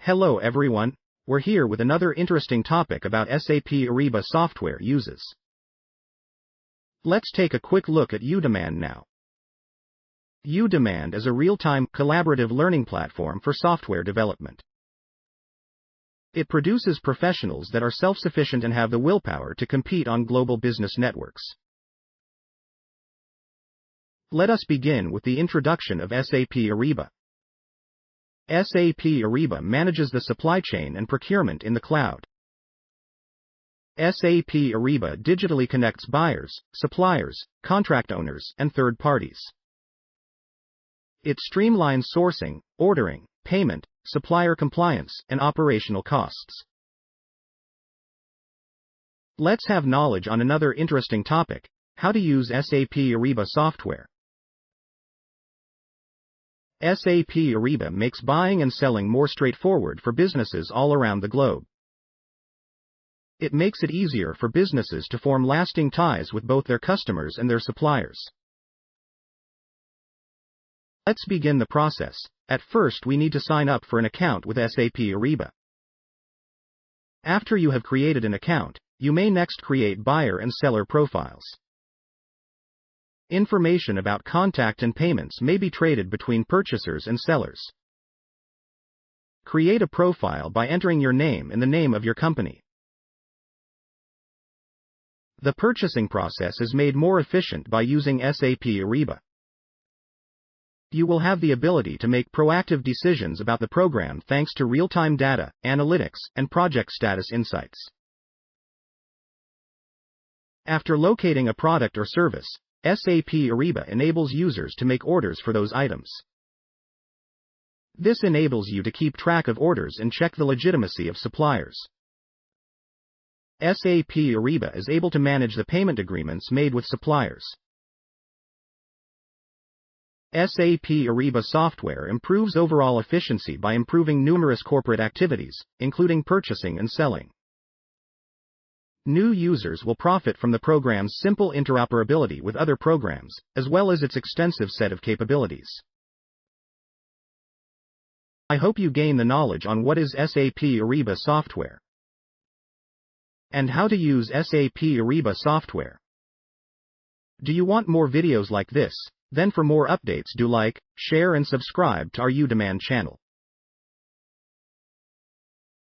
Hello everyone, we're here with another interesting topic about SAP Ariba software uses. Let's take a quick look at uDemand now. uDemand is a real-time, collaborative learning platform for software development. It produces professionals that are self-sufficient and have the willpower to compete on global business networks. Let us begin with the introduction of SAP Ariba. SAP Ariba manages the supply chain and procurement in the cloud. SAP Ariba digitally connects buyers, suppliers, contract owners, and third parties. It streamlines sourcing, ordering, payment, supplier compliance, and operational costs. Let's have knowledge on another interesting topic: how to use SAP Ariba software. SAP Ariba makes buying and selling more straightforward for businesses all around the globe. It makes it easier for businesses to form lasting ties with both their customers and their suppliers. Let's begin the process. At first, we need to sign up for an account with SAP Ariba. After you have created an account, you may next create buyer and seller profiles. Information about contact and payments may be traded between purchasers and sellers. Create a profile by entering your name and the name of your company. The purchasing process is made more efficient by using SAP Ariba. You will have the ability to make proactive decisions about the program thanks to real-time data, analytics, and project status insights. After locating a product or service, SAP Ariba enables users to make orders for those items. This enables you to keep track of orders and check the legitimacy of suppliers. SAP Ariba is able to manage the payment agreements made with suppliers. SAP Ariba software improves overall efficiency by improving numerous corporate activities, including purchasing and selling. New users will profit from the program's simple interoperability with other programs, as well as its extensive set of capabilities. I hope you gain the knowledge on what is SAP Ariba software and how to use SAP Ariba software. Do you want more videos like this? Then for more updates do like, share and subscribe to our uDemand channel.